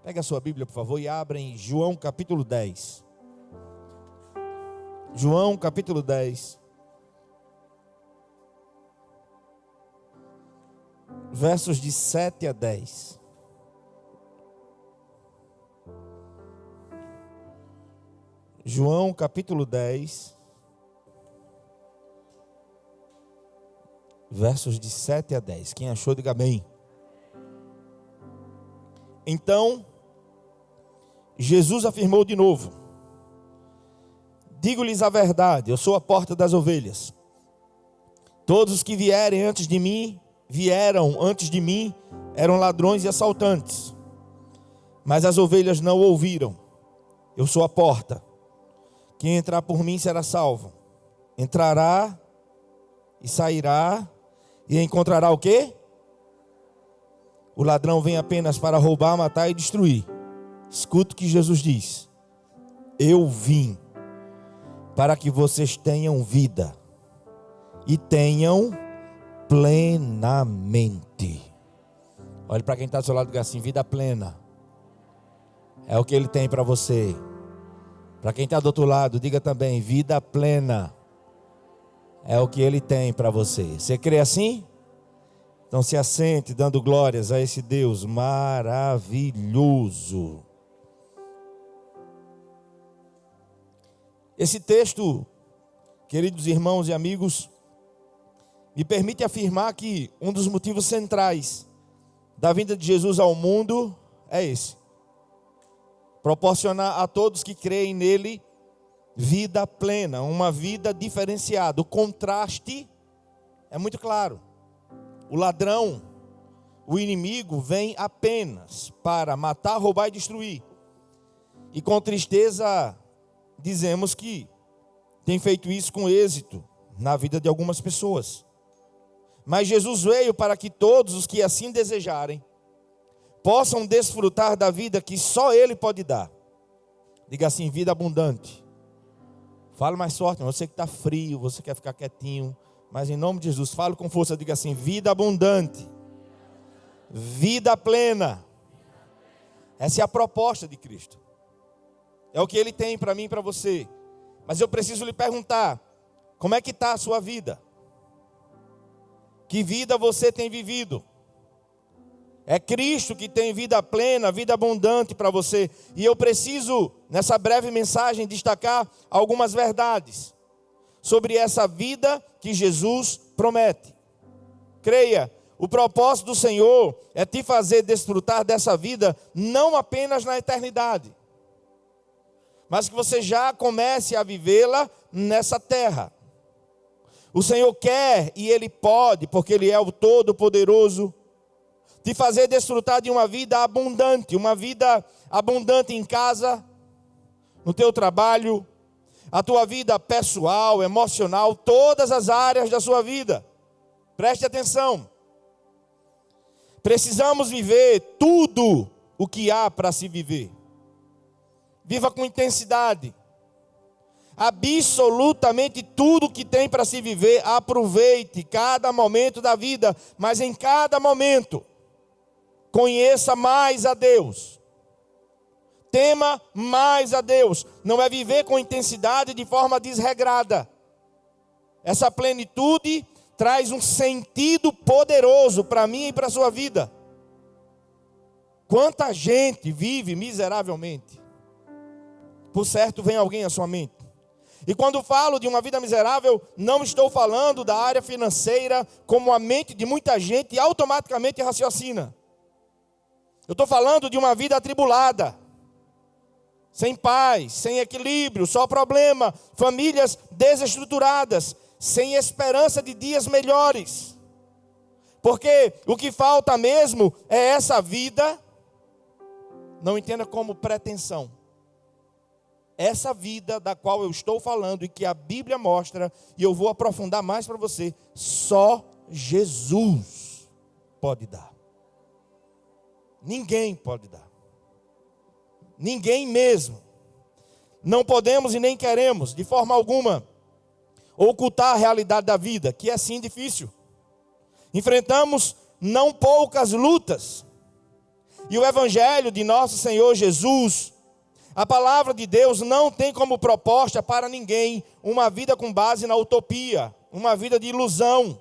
Pega a sua Bíblia, por favor, e abra em João capítulo 10. João capítulo 10. Versos de 7 a 10. João capítulo 10. Versos de 7 a 10. Quem achou, diga amém. Então, Jesus afirmou de novo: digo-lhes a verdade, eu sou a porta das ovelhas. Todos os que vieram antes de mim, eram ladrões e assaltantes. Mas as ovelhas não ouviram. Eu sou a porta. Quem entrar por mim será salvo. Entrará e sairá e encontrará o quê? O ladrão vem apenas para roubar, matar e destruir. Escuta o que Jesus diz: eu vim para que vocês tenham vida e tenham plenamente. Olhe para quem está do seu lado e diga assim: vida plena é o que Ele tem para você. Para quem está do outro lado, diga também: vida plena é o que Ele tem para você. Você crê assim? Então se assente dando glórias a esse Deus maravilhoso. Esse texto, queridos irmãos e amigos, me permite afirmar que um dos motivos centrais da vinda de Jesus ao mundo é esse: proporcionar a todos que creem nele vida plena, uma vida diferenciada. O contraste é muito claro. O ladrão, o inimigo, vem apenas para matar, roubar e destruir. E com tristeza dizemos que tem feito isso com êxito na vida de algumas pessoas. Mas Jesus veio para que todos os que assim desejarem possam desfrutar da vida que só Ele pode dar. Diga assim: vida abundante. Fala mais forte, você que está frio, você quer ficar quietinho, mas em nome de Jesus, fala com força, diga assim: vida abundante, vida plena. Essa é a proposta de Cristo. É o que Ele tem para mim e para você. Mas eu preciso lhe perguntar: como é que está a sua vida? Que vida você tem vivido? É Cristo que tem vida plena, vida abundante para você. E eu preciso, nessa breve mensagem, destacar algumas verdades sobre essa vida que Jesus promete. Creia, o propósito do Senhor é te fazer desfrutar dessa vida não apenas na eternidade, mas que você já comece a vivê-la nessa terra. O Senhor quer e Ele pode, porque Ele é o Todo-Poderoso, te fazer desfrutar de uma vida abundante em casa, no teu trabalho, a tua vida pessoal, emocional, todas as áreas da sua vida. Preste atenção. Precisamos viver tudo o que há para se viver. Viva com intensidade. Absolutamente tudo que tem para se viver. Aproveite cada momento da vida, mas em cada momento conheça mais a Deus. Tema mais a Deus. Não é viver com intensidade de forma desregrada. Essa plenitude traz um sentido poderoso para mim e para a sua vida. Quanta gente vive miseravelmente? Por certo, vem alguém à sua mente. E quando falo de uma vida miserável, não estou falando da área financeira, como a mente de muita gente automaticamente raciocina. Eu estou falando de uma vida atribulada, sem paz, sem equilíbrio, só problema, famílias desestruturadas, sem esperança de dias melhores. Porque o que falta mesmo é essa vida, não entenda como pretensão. Essa vida da qual eu estou falando e que a Bíblia mostra, e eu vou aprofundar mais para você, só Jesus pode dar. Ninguém pode dar. Ninguém mesmo. Não podemos e nem queremos, de forma alguma, ocultar a realidade da vida, que é sim difícil. Enfrentamos não poucas lutas. E o Evangelho de nosso Senhor Jesus, a palavra de Deus, não tem como proposta para ninguém uma vida com base na utopia, uma vida de ilusão.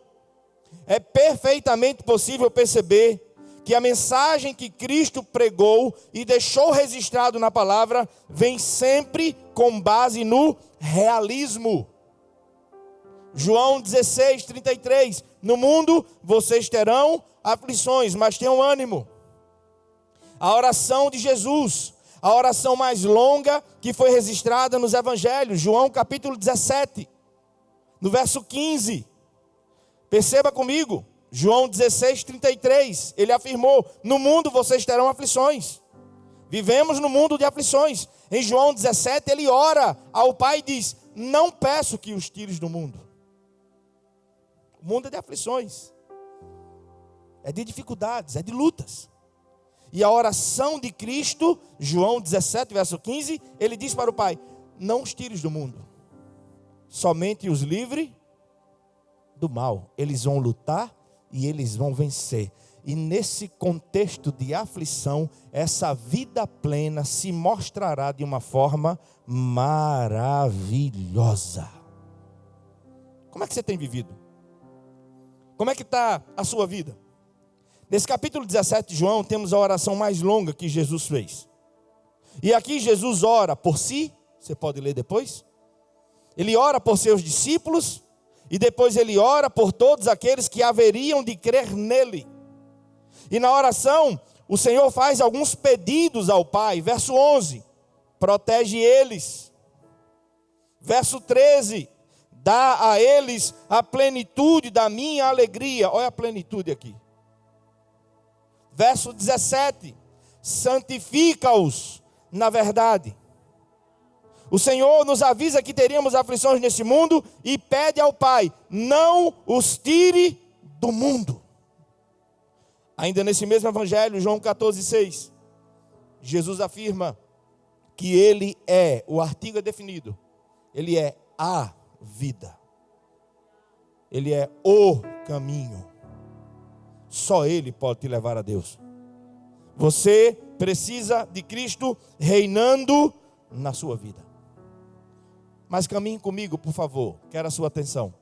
É perfeitamente possível perceber que a mensagem que Cristo pregou e deixou registrado na palavra vem sempre com base no realismo. João 16, 33. No mundo vocês terão aflições, mas tenham ânimo. A oração de Jesus, a oração mais longa que foi registrada nos evangelhos, João capítulo 17, no verso 15. Perceba comigo, João 16, 33, ele afirmou: no mundo vocês terão aflições. Vivemos no mundo de aflições. Em João 17, ele ora ao Pai e diz: não peço que os tires do mundo. O mundo é de aflições, é de dificuldades, é de lutas. E a oração de Cristo, João 17, verso 15, ele diz para o Pai: não os tires do mundo, somente os livre do mal. Eles vão lutar e eles vão vencer. E nesse contexto de aflição, essa vida plena se mostrará de uma forma maravilhosa. Como é que você tem vivido? Como é que está a sua vida? Nesse capítulo 17 de João, temos a oração mais longa que Jesus fez. E aqui Jesus ora por si, você pode ler depois. Ele ora por seus discípulos, e depois ele ora por todos aqueles que haveriam de crer nele. E na oração, o Senhor faz alguns pedidos ao Pai. Verso 11, protege eles. Verso 13, dá a eles a plenitude da minha alegria. Olha a plenitude aqui. Verso 17, santifica-os na verdade. O Senhor nos avisa que teríamos aflições nesse mundo e pede ao Pai: não os tire do mundo. Ainda nesse mesmo evangelho, João 14, 6, Jesus afirma que Ele é, o artigo é definido, Ele é a vida. Ele é o caminho. Só Ele pode te levar a Deus. Você precisa de Cristo reinando na sua vida. Mas caminhe comigo, por favor, quero a sua atenção.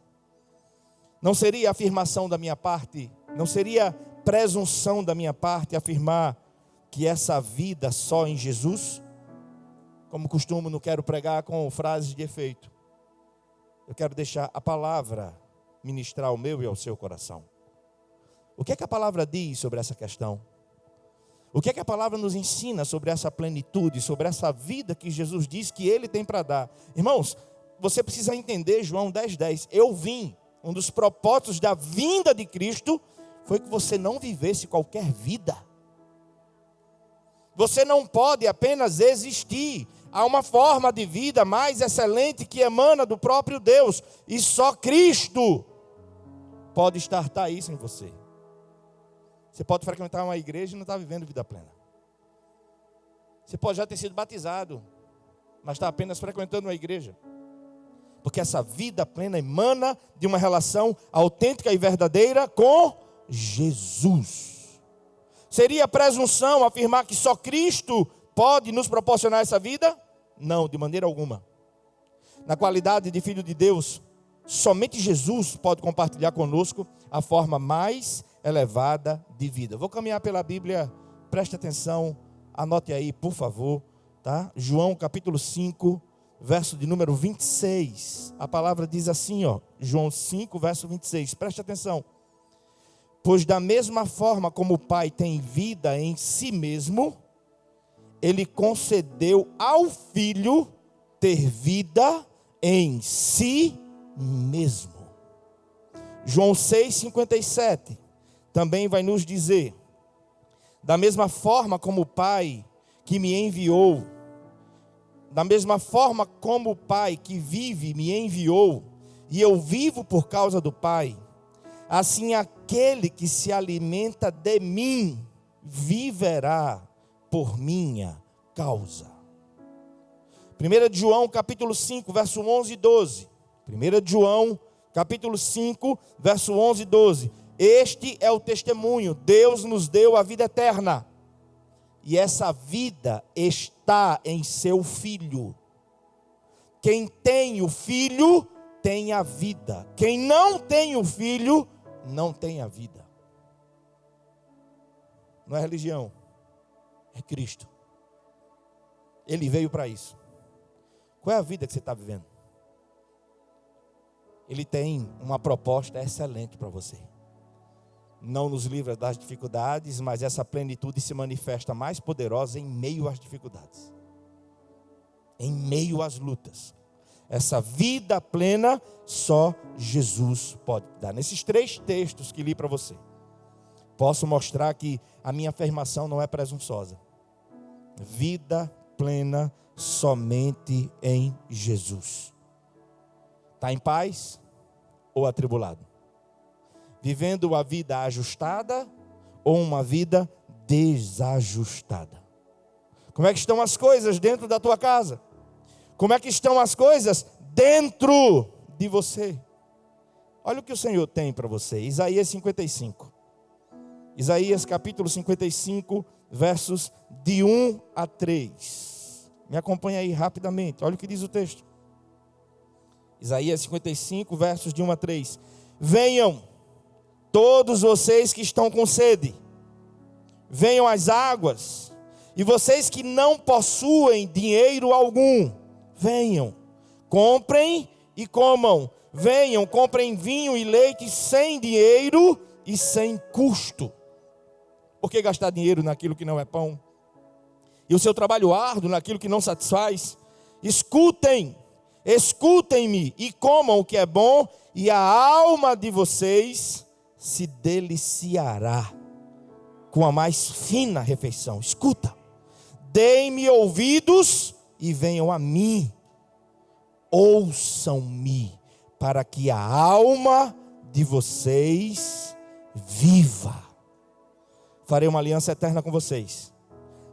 Não seria afirmação da minha parte, não seria presunção da minha parte afirmar que essa vida só em Jesus? Como costumo, não quero pregar com frases de efeito. Eu quero deixar a palavra ministrar ao meu e ao seu coração. O que é que a palavra diz sobre essa questão? O que é que a palavra nos ensina sobre essa plenitude, sobre essa vida que Jesus diz que Ele tem para dar? Irmãos, você precisa entender João 10:10. Eu vim, um dos propósitos da vinda de Cristo foi que você não vivesse qualquer vida. Você não pode apenas existir. Há uma forma de vida mais excelente que emana do próprio Deus. E só Cristo pode estartar isso em você. Você pode frequentar uma igreja e não estar vivendo vida plena. Você pode já ter sido batizado, mas está apenas frequentando uma igreja. Porque essa vida plena emana de uma relação autêntica e verdadeira com Jesus. Seria presunção afirmar que só Cristo pode nos proporcionar essa vida? Não, de maneira alguma. Na qualidade de Filho de Deus, somente Jesus pode compartilhar conosco a forma mais elevada de vida. Vou caminhar pela Bíblia, preste atenção, anote aí, por favor, tá? João capítulo 5, verso de número 26. A palavra diz assim, ó, João 5, verso 26. Preste atenção. Pois da mesma forma como o Pai tem vida em si mesmo, Ele concedeu ao Filho ter vida em si mesmo. João 6,57 também vai nos dizer: da mesma forma como o Pai que me enviou, da mesma forma como o Pai que vive me enviou, e eu vivo por causa do Pai, assim aquele que se alimenta de mim viverá por minha causa. 1 de João capítulo 5, verso 11 e 12. 1 de João capítulo 5, verso 11 e 12. Este é o testemunho: Deus nos deu a vida eterna, e essa vida está em seu Filho. Quem tem o Filho tem a vida. Quem não tem o Filho não tem a vida. Não é religião, é Cristo. Ele veio para isso. Qual é a vida que você está vivendo? Ele tem uma proposta excelente para você. Não nos livra das dificuldades, mas essa plenitude se manifesta mais poderosa em meio às dificuldades, em meio às lutas. Essa vida plena só Jesus pode dar. Nesses 3 textos que li para você, posso mostrar que a minha afirmação não é presunçosa. Vida plena somente em Jesus. Está em paz ou atribulado? Vivendo uma vida ajustada ou uma vida desajustada? Como é que estão as coisas dentro da tua casa? Como é que estão as coisas dentro de você? Olha o que o Senhor tem para você. Isaías 55. Isaías capítulo 55, versos de 1 a 3. Me acompanha aí rapidamente. Olha o que diz o texto. Isaías 55, versos de 1 a 3. Venham, todos vocês que estão com sede, venham às águas, e vocês que não possuem dinheiro algum, venham, comprem e comam. Venham, comprem vinho e leite sem dinheiro e sem custo. Por que gastar dinheiro naquilo que não é pão? E o seu trabalho árduo naquilo que não satisfaz? Escutem-me e comam o que é bom, e a alma de vocês se deliciará com a mais fina refeição. Escuta, deem-me ouvidos e venham a mim. Ouçam-me, para que a alma de vocês viva. Farei uma aliança eterna com vocês,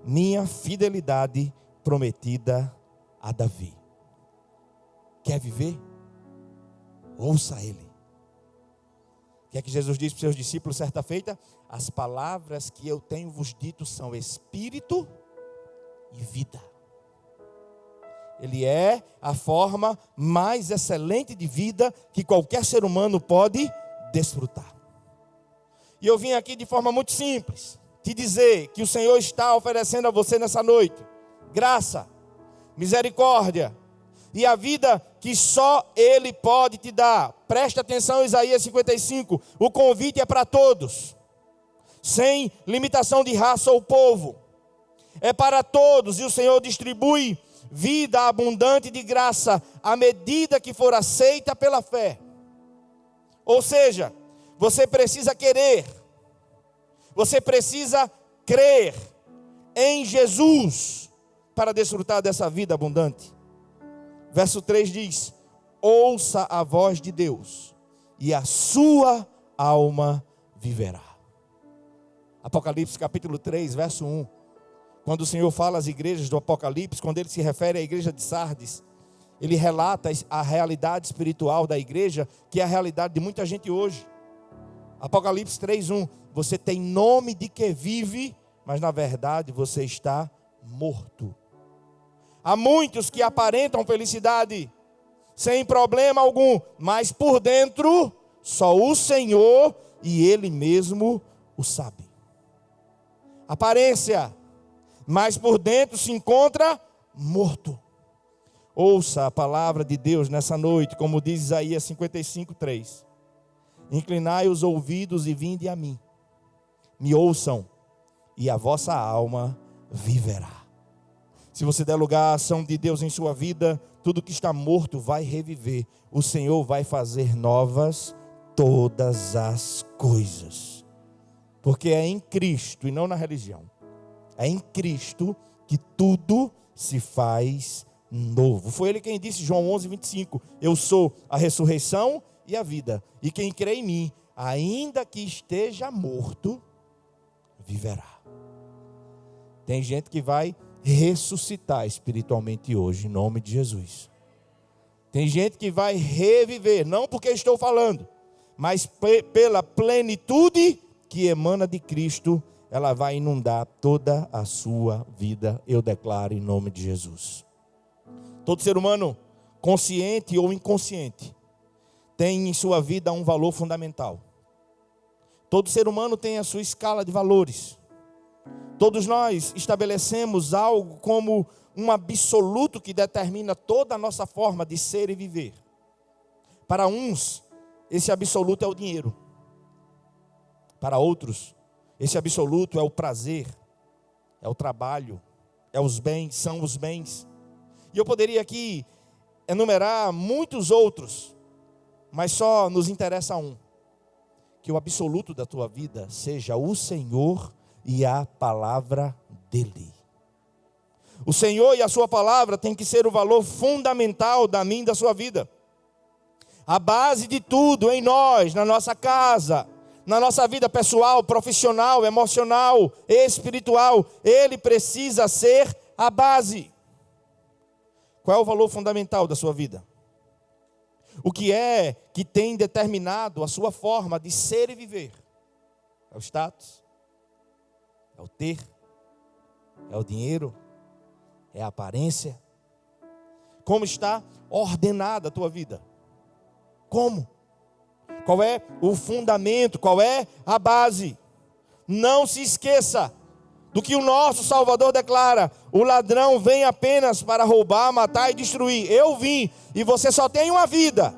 minha fidelidade prometida a Davi. Quer viver? Ouça Ele. O que é que Jesus disse para os seus discípulos certa feita? As palavras que eu tenho vos dito são espírito e vida. Ele é a forma mais excelente de vida que qualquer ser humano pode desfrutar. E eu vim aqui de forma muito simples te dizer que o Senhor está oferecendo a você nessa noite graça, misericórdia e a vida que só Ele pode te dar. Preste atenção, Isaías 55, o convite é para todos, sem limitação de raça ou povo. É para todos, e o Senhor distribui vida abundante de graça à medida que for aceita pela fé. Ou seja, você precisa querer, você precisa crer em Jesus para desfrutar dessa vida abundante. Verso 3 diz: ouça a voz de Deus e a sua alma viverá. Apocalipse capítulo 3, verso 1. Quando o Senhor fala às igrejas do Apocalipse, quando Ele se refere à igreja de Sardes, Ele relata a realidade espiritual da igreja, que é a realidade de muita gente hoje. Apocalipse 3:1, você tem nome de que vive, mas na verdade você está morto. Há muitos que aparentam felicidade, sem problema algum, mas por dentro, só o Senhor e Ele mesmo o sabe. Aparência, mas por dentro se encontra morto. Ouça a palavra de Deus nessa noite, como diz Isaías 55:3. Inclinai os ouvidos e vinde a mim. Me ouçam, e a vossa alma viverá. Se você der lugar à ação de Deus em sua vida, tudo que está morto vai reviver. O Senhor vai fazer novas todas as coisas. Porque é em Cristo e não na religião. É em Cristo que tudo se faz novo. Foi Ele quem disse, João 11:25, eu sou a ressurreição e a vida. E quem crê em mim, ainda que esteja morto, viverá. Tem gente que vai ressuscitar espiritualmente hoje, em nome de Jesus. Tem gente que vai reviver, não porque estou falando, mas pela plenitude que emana de Cristo ela vai inundar toda a sua vida, eu declaro em nome de Jesus. Todo ser humano, consciente ou inconsciente, tem em sua vida um valor fundamental. Todo ser humano tem a sua escala de valores. Todos nós estabelecemos algo como um absoluto que determina toda a nossa forma de ser e viver. Para uns, esse absoluto é o dinheiro. Para outros, esse absoluto é o prazer, é o trabalho, é os bens, são os bens. E eu poderia aqui enumerar muitos outros, mas só nos interessa um: que o absoluto da tua vida seja o Senhor e a palavra dEle. O Senhor e a sua palavra tem que ser o valor fundamental da minha e da sua vida. A base de tudo em nós, na nossa casa, na nossa vida pessoal, profissional, emocional, espiritual, Ele precisa ser a base. Qual é o valor fundamental da sua vida? O que é que tem determinado a sua forma de ser e viver? É o status? É o ter? É o dinheiro? É a aparência? Como está ordenada a tua vida? Como? Qual é o fundamento? Qual é a base? Não se esqueça do que o nosso Salvador declara: o ladrão vem apenas para roubar, matar e destruir. Eu vim e você só tem uma vida.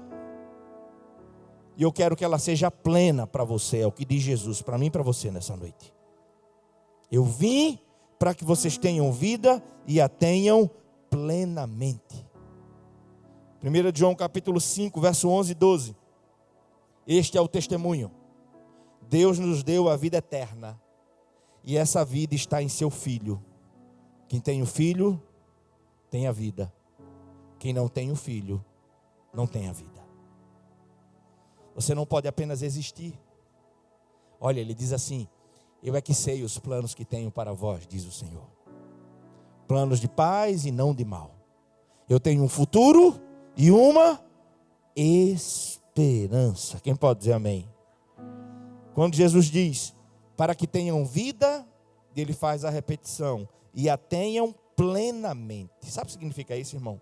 E eu quero que ela seja plena para você. É o que diz Jesus para mim e para você nessa noite. Eu vim para que vocês tenham vida e a tenham plenamente. 1 João capítulo 5, verso 11 e 12. Este é o testemunho. Deus nos deu a vida eterna. E essa vida está em seu Filho. Quem tem o Filho, tem a vida. Quem não tem o Filho, não tem a vida. Você não pode apenas existir. Olha, ele diz assim: eu é que sei os planos que tenho para vós, diz o Senhor. Planos de paz e não de mal. Eu tenho um futuro e uma esperança. Quem pode dizer amém? Quando Jesus diz, para que tenham vida, ele faz a repetição, e a tenham plenamente. Sabe o que significa isso, irmão?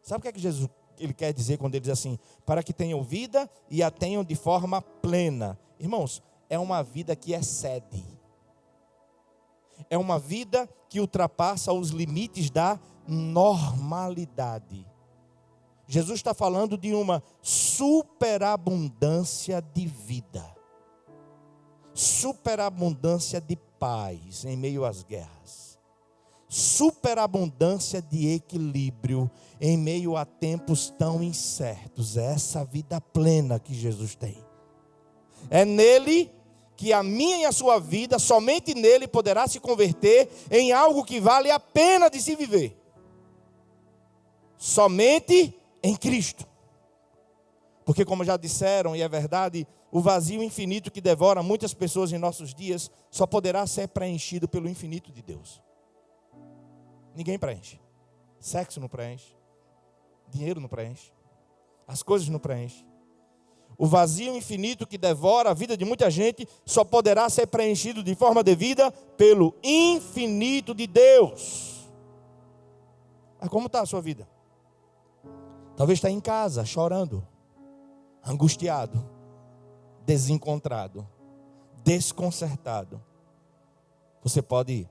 Sabe o que é que Jesus ele quer dizer quando ele diz assim, para que tenham vida e a tenham de forma plena? Irmãos, é uma vida que excede. É uma vida que ultrapassa os limites da normalidade. Jesus está falando de uma superabundância de vida. Superabundância de paz em meio às guerras. Superabundância de equilíbrio em meio a tempos tão incertos. É essa vida plena que Jesus tem. É nele que a minha e a sua vida, somente nele poderá se converter em algo que vale a pena de se viver. Somente em Cristo. Porque como já disseram, e é verdade, o vazio infinito que devora muitas pessoas em nossos dias só poderá ser preenchido pelo infinito de Deus. Ninguém preenche. Sexo não preenche. Dinheiro não preenche. As coisas não preenchem. O vazio infinito que devora a vida de muita gente só poderá ser preenchido de forma devida pelo infinito de Deus. Mas como está a sua vida? Talvez está em casa, chorando, angustiado, desencontrado, desconcertado. Você pode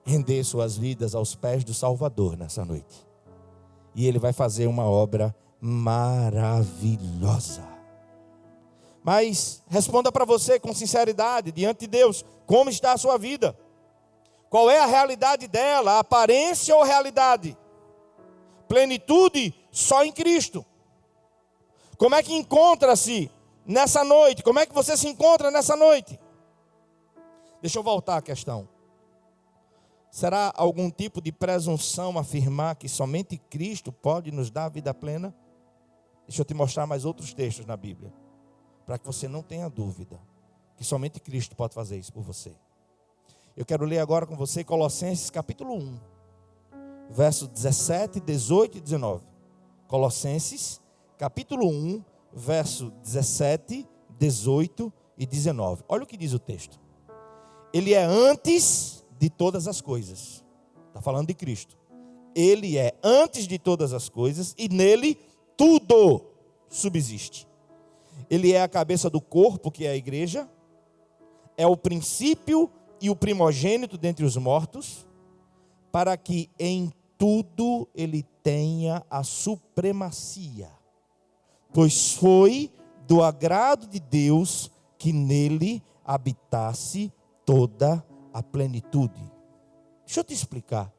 render suas vidas aos pés do Salvador nessa noite. E Ele vai fazer uma obra maravilhosa. Mas responda para você com sinceridade, diante de Deus, como está a sua vida? Qual é a realidade dela, a aparência ou realidade? Plenitude só em Cristo. Como é que encontra-se nessa noite? Como é que você se encontra nessa noite? Deixa eu voltar à questão. Será algum tipo de presunção afirmar que somente Cristo pode nos dar a vida plena? Deixa eu te mostrar mais outros textos na Bíblia, para que você não tenha dúvida que somente Cristo pode fazer isso por você. Eu quero ler agora com você Colossenses capítulo 1, verso 17, 18 e 19. Colossenses capítulo 1, verso 17, 18 e 19. Olha o que diz o texto. Ele é antes de todas as coisas. Está falando de Cristo. Ele é antes de todas as coisas e nele tudo subsiste. Ele é a cabeça do corpo, que é a igreja. É o princípio e o primogênito dentre os mortos, para que em tudo ele tenha a supremacia. Pois foi do agrado de Deus que nele habitasse toda a plenitude. Deixa eu te explicar.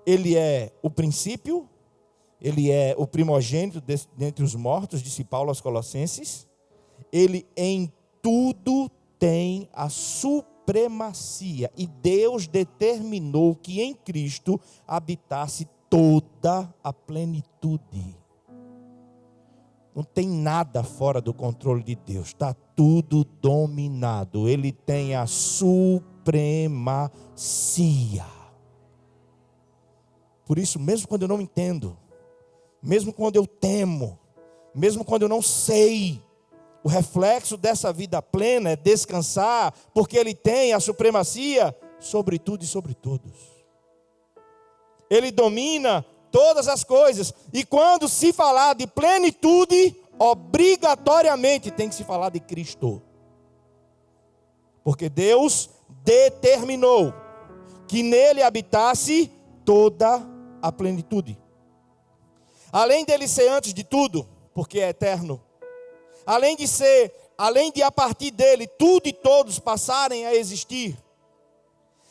Ele é o princípio, ele é o primogênito dentre os mortos, disse Paulo aos Colossenses. Ele em tudo tem a supremacia. E Deus determinou que em Cristo habitasse toda a plenitude. Não tem nada fora do controle de Deus. Está tudo dominado. Ele tem a supremacia. Por isso, mesmo quando eu não entendo, mesmo quando eu temo, mesmo quando eu não sei, o reflexo dessa vida plena é descansar, porque Ele tem a supremacia sobre tudo e sobre todos. Ele domina todas as coisas. E quando se falar de plenitude, obrigatoriamente tem que se falar de Cristo. Porque Deus determinou que nele habitasse toda a plenitude. Além dele ser antes de tudo, porque é eterno. Além de a partir dele tudo e todos passarem a existir.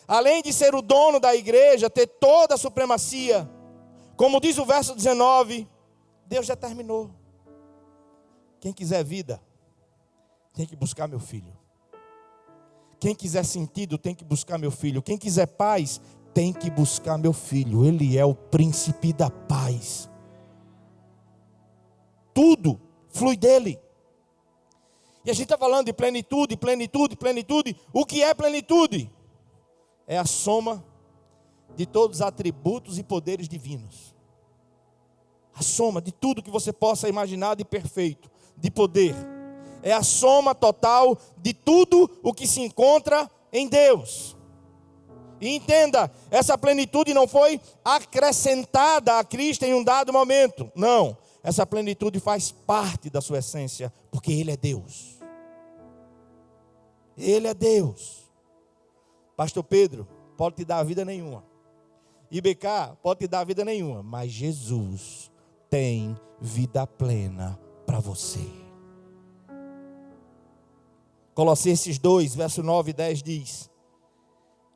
Além de ser o dono da igreja, ter toda a supremacia. Como diz o verso 19, Deus determinou. Quem quiser vida, tem que buscar meu filho. Quem quiser sentido, tem que buscar meu filho. Quem quiser paz, tem que buscar meu filho. Ele é o príncipe da paz. Tudo flui dele. E a gente está falando de plenitude, plenitude, plenitude. O que é plenitude? É a soma de todos os atributos e poderes divinos. A soma de tudo que você possa imaginar de perfeito, de poder. É a soma total de tudo o que se encontra em Deus. E entenda, essa plenitude não foi acrescentada a Cristo em um dado momento. Não, essa plenitude faz parte da sua essência, porque Ele é Deus. Ele é Deus. Pastor Pedro, pode te dar vida nenhuma. IBK, pode te dar vida nenhuma. Mas Jesus tem vida plena para você. Colossenses 2, verso 9 e 10 diz: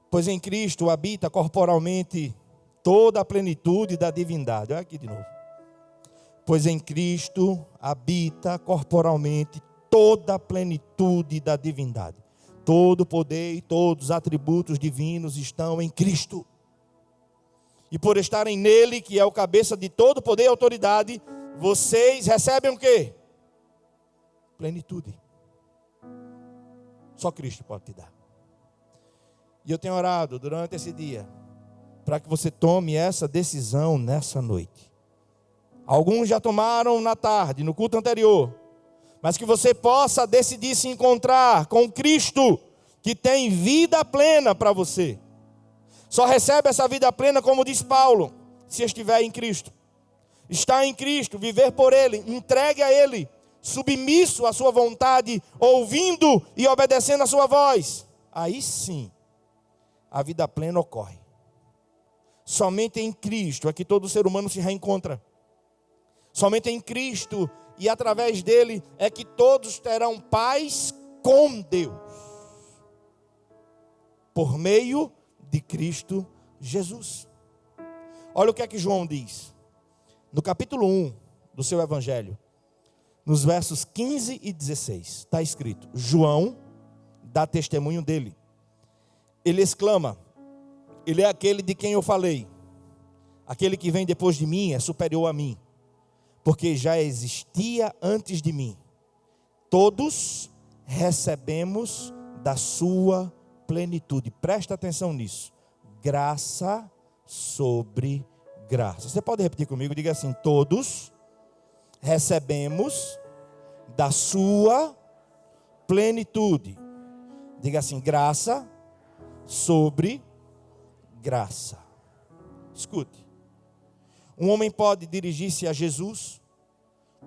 pois em Cristo habita corporalmente toda a plenitude da divindade. Olha aqui de novo. Pois em Cristo habita corporalmente toda a plenitude da divindade. Todo o poder e todos os atributos divinos estão em Cristo. E por estarem nele, que é o cabeça de todo poder e autoridade, vocês recebem o quê? Plenitude. Só Cristo pode te dar. E eu tenho orado durante esse dia, para que você tome essa decisão nessa noite. Alguns já tomaram na tarde, no culto anterior. Mas que você possa decidir se encontrar com Cristo, que tem vida plena para você. Só recebe essa vida plena, como diz Paulo, se estiver em Cristo. Está em Cristo, viver por Ele, entregue a Ele, submisso à sua vontade, ouvindo e obedecendo a sua voz. Aí sim, a vida plena ocorre. Somente em Cristo é que todo ser humano se reencontra. Somente em Cristo e através dele é que todos terão paz com Deus. Por meio de Cristo Jesus. Olha o que é que João diz. No capítulo 1 do seu evangelho, nos versos 15 e 16, está escrito: João dá testemunho dele. Ele exclama: ele é aquele de quem eu falei. Aquele que vem depois de mim é superior a mim, porque já existia antes de mim. Todos recebemos da sua plenitude. Presta atenção nisso. Graça sobre graça. Você pode repetir comigo? Diga assim: todos recebemos da sua plenitude. Diga assim: graça sobre graça. Escute. Um homem pode dirigir-se a Jesus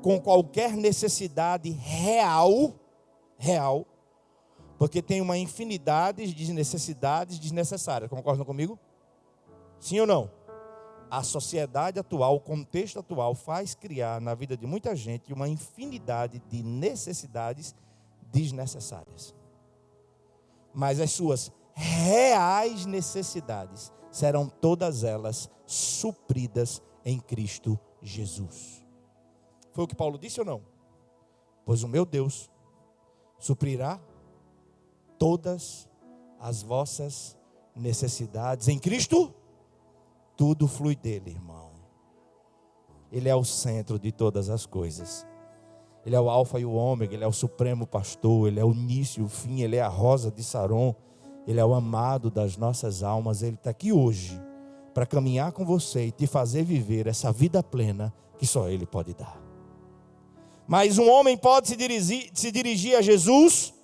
com qualquer necessidade real, porque tem uma infinidade de necessidades desnecessárias. Concordam comigo? Sim ou não? A sociedade atual, o contexto atual faz criar na vida de muita gente uma infinidade de necessidades desnecessárias. Mas as suas reais necessidades serão todas elas supridas em Cristo Jesus. Foi o que Paulo disse ou não? Pois o meu Deus suprirá todas as vossas necessidades em Cristo. Tudo flui dele, irmão. Ele é o centro de todas as coisas. Ele é o alfa e o ômega, ele é o supremo pastor, ele é o início e o fim, ele é a rosa de Saron, ele é o amado das nossas almas. Ele está aqui hoje para caminhar com você e te fazer viver essa vida plena que só ele pode dar. Mas um homem pode se dirigir a Jesus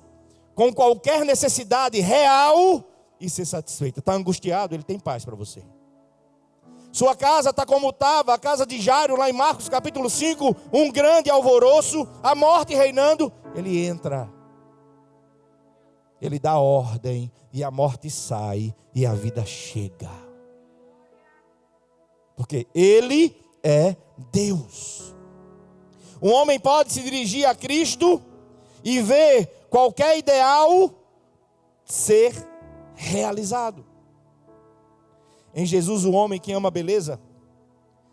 com qualquer necessidade real e ser satisfeito. Está angustiado, ele tem paz para você. Sua casa está como estava, a casa de Jairo, lá em Marcos capítulo 5, um grande alvoroço, a morte reinando. Ele entra, ele dá ordem, e a morte sai, e a vida chega. Porque ele é Deus. Um homem pode se dirigir a Cristo e ver qualquer ideal ser realizado. Em Jesus, o homem que ama a beleza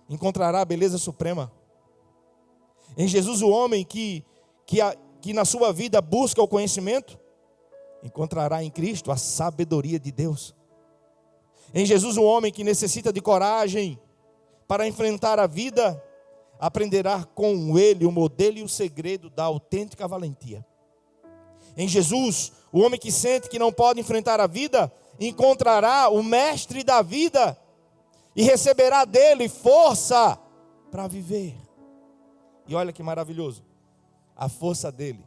encontrará a beleza suprema. Em Jesus, o homem que na sua vida busca o conhecimento encontrará em Cristo a sabedoria de Deus. Em Jesus, o homem que necessita de coragem para enfrentar a vida aprenderá com ele o modelo e o segredo da autêntica valentia. Em Jesus, o homem que sente que não pode enfrentar a vida encontrará o mestre da vida e receberá dele força para viver. E olha que maravilhoso, a força dele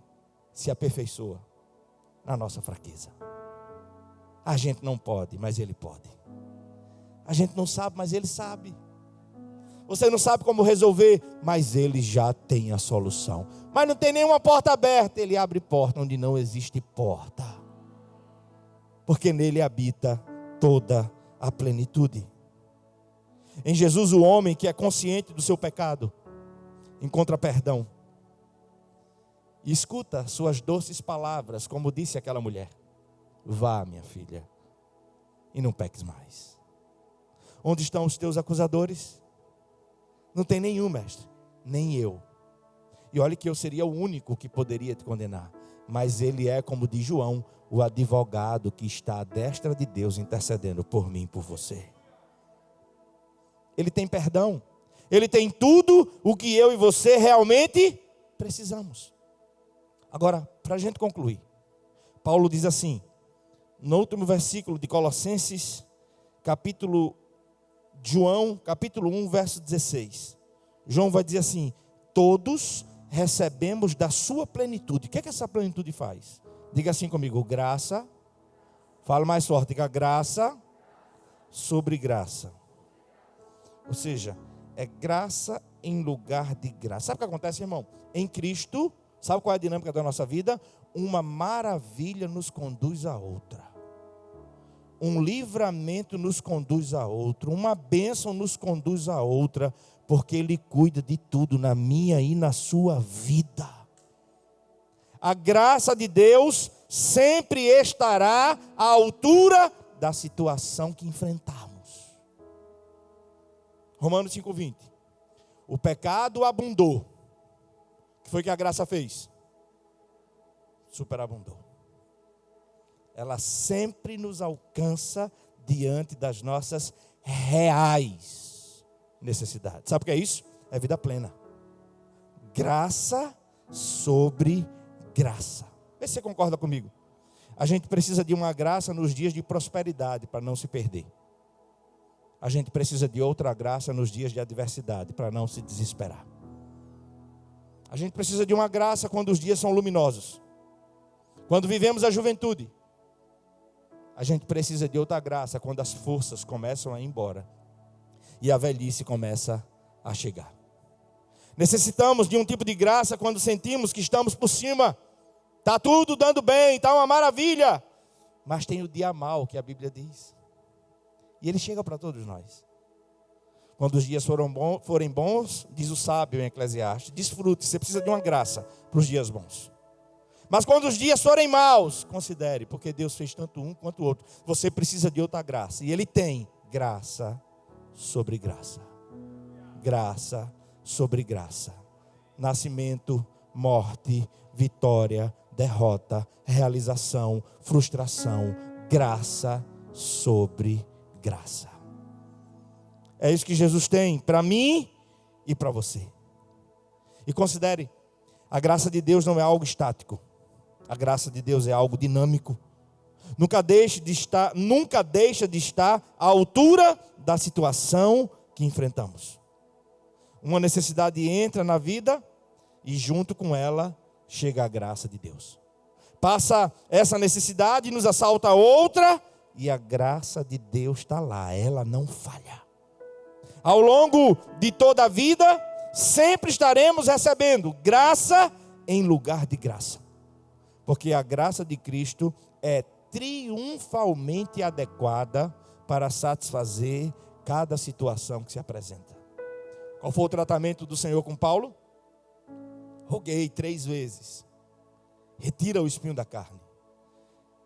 se aperfeiçoa na nossa fraqueza. A gente não pode, mas ele pode. A gente não sabe, mas ele sabe. Você não sabe como resolver, mas ele já tem a solução. Mas não tem nenhuma porta aberta, ele abre porta onde não existe porta. Porque nele habita toda a plenitude. Em Jesus, o homem que é consciente do seu pecado encontra perdão. E escuta suas doces palavras, como disse aquela mulher: vá, minha filha, e não peques mais. Onde estão os teus acusadores? Não tem nenhum, mestre, nem eu. E olha que eu seria o único que poderia te condenar. Mas ele é, como diz João, o advogado que está à destra de Deus intercedendo por mim e por você. Ele tem perdão. Ele tem tudo o que eu e você realmente precisamos. Agora, para a gente concluir, Paulo diz assim, no último versículo de Colossenses, João, capítulo 1, verso 16. João vai dizer assim: todos recebemos da sua plenitude. O que é que essa plenitude faz? Diga assim comigo: graça. Fala mais forte, diga graça sobre graça. Ou seja, é graça em lugar de graça. Sabe o que acontece, irmão? Em Cristo, sabe qual é a dinâmica da nossa vida? Uma maravilha nos conduz a outra. Um livramento nos conduz a outro. Uma bênção nos conduz a outra. Porque Ele cuida de tudo na minha e na sua vida. A graça de Deus sempre estará à altura da situação que enfrentamos. Romanos 5:20. O pecado abundou. O que foi que a graça fez? Superabundou. Ela sempre nos alcança diante das nossas reais necessidades. Sabe o que é isso? É vida plena. Graça sobre graça. Vê se você concorda comigo. A gente precisa de uma graça nos dias de prosperidade para não se perder. A gente precisa de outra graça nos dias de adversidade para não se desesperar. A gente precisa de uma graça quando os dias são luminosos. Quando vivemos a juventude. A gente precisa de outra graça quando as forças começam a ir embora e a velhice começa a chegar. Necessitamos de um tipo de graça quando sentimos que estamos por cima. Está tudo dando bem, está uma maravilha. Mas tem o dia mau que a Bíblia diz. E ele chega para todos nós. Quando os dias forem bons, diz o sábio em Eclesiastes, desfrute, você precisa de uma graça para os dias bons. Mas quando os dias forem maus, considere, porque Deus fez tanto um quanto o outro. Você precisa de outra graça. E Ele tem graça sobre graça. Graça sobre graça. Nascimento, morte, vitória, derrota, realização, frustração. Graça sobre graça. É isso que Jesus tem para mim e para você. E considere, a graça de Deus não é algo estático. A graça de Deus é algo dinâmico. Nunca deixa de estar à altura da situação que enfrentamos. Uma necessidade entra na vida e junto com ela chega a graça de Deus. Passa essa necessidade e nos assalta outra e a graça de Deus está lá, ela não falha. Ao longo de toda a vida, sempre estaremos recebendo graça em lugar de graça. Porque a graça de Cristo é triunfalmente adequada para satisfazer cada situação que se apresenta. Qual foi o tratamento do Senhor com Paulo? Roguei 3 vezes. Retira o espinho da carne.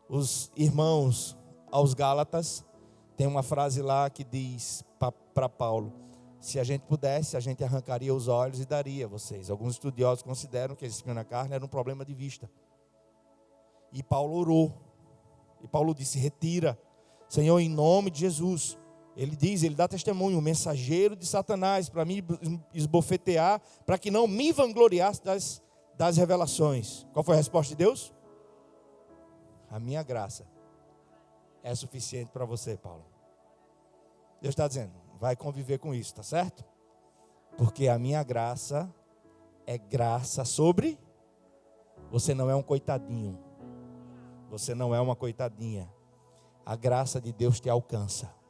Os irmãos aos Gálatas, tem uma frase lá que diz para Paulo: se a gente pudesse, a gente arrancaria os olhos e daria a vocês. Alguns estudiosos consideram que esse espinho na carne era um problema de vista. E Paulo orou. E Paulo disse: retira, Senhor, em nome de Jesus. Ele diz, ele dá testemunho, o mensageiro de Satanás, para me esbofetear, para que não me vangloriasse das revelações. Qual foi a resposta de Deus? A minha graça é suficiente para você, Paulo. Deus está dizendo, vai conviver com isso, tá certo? Porque a minha graça é graça sobre. Você não é um coitadinho. Você não é uma coitadinha. A graça de Deus te alcança.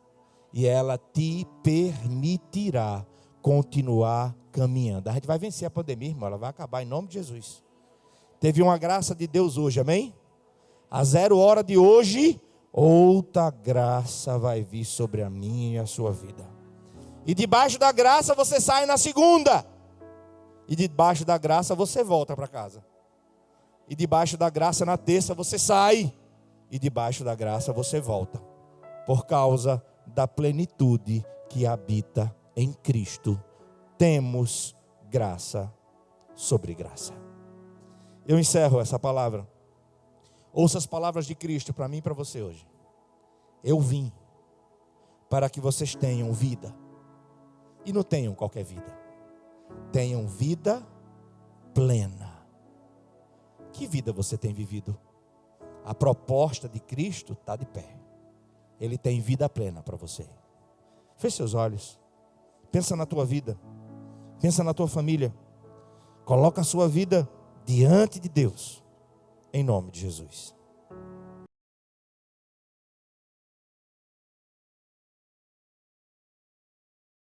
E ela te permitirá continuar caminhando. A gente vai vencer a pandemia, irmão. Ela vai acabar em nome de Jesus. Teve uma graça de Deus hoje, amém? A 0 hora de hoje, outra graça vai vir sobre a minha e a sua vida. E debaixo da graça você sai na segunda. E debaixo da graça você volta para casa. E debaixo da graça na terça você sai. E debaixo da graça você volta. Por causa da plenitude que habita em Cristo, temos graça sobre graça. Eu encerro essa palavra. Ouça as palavras de Cristo para mim e para você hoje. Eu vim para que vocês tenham vida. E não tenham qualquer vida. Tenham vida plena. Que vida você tem vivido? A proposta de Cristo está de pé. Ele tem vida plena para você. Feche seus olhos. Pensa na tua vida. Pensa na tua família. Coloca a sua vida diante de Deus. Em nome de Jesus.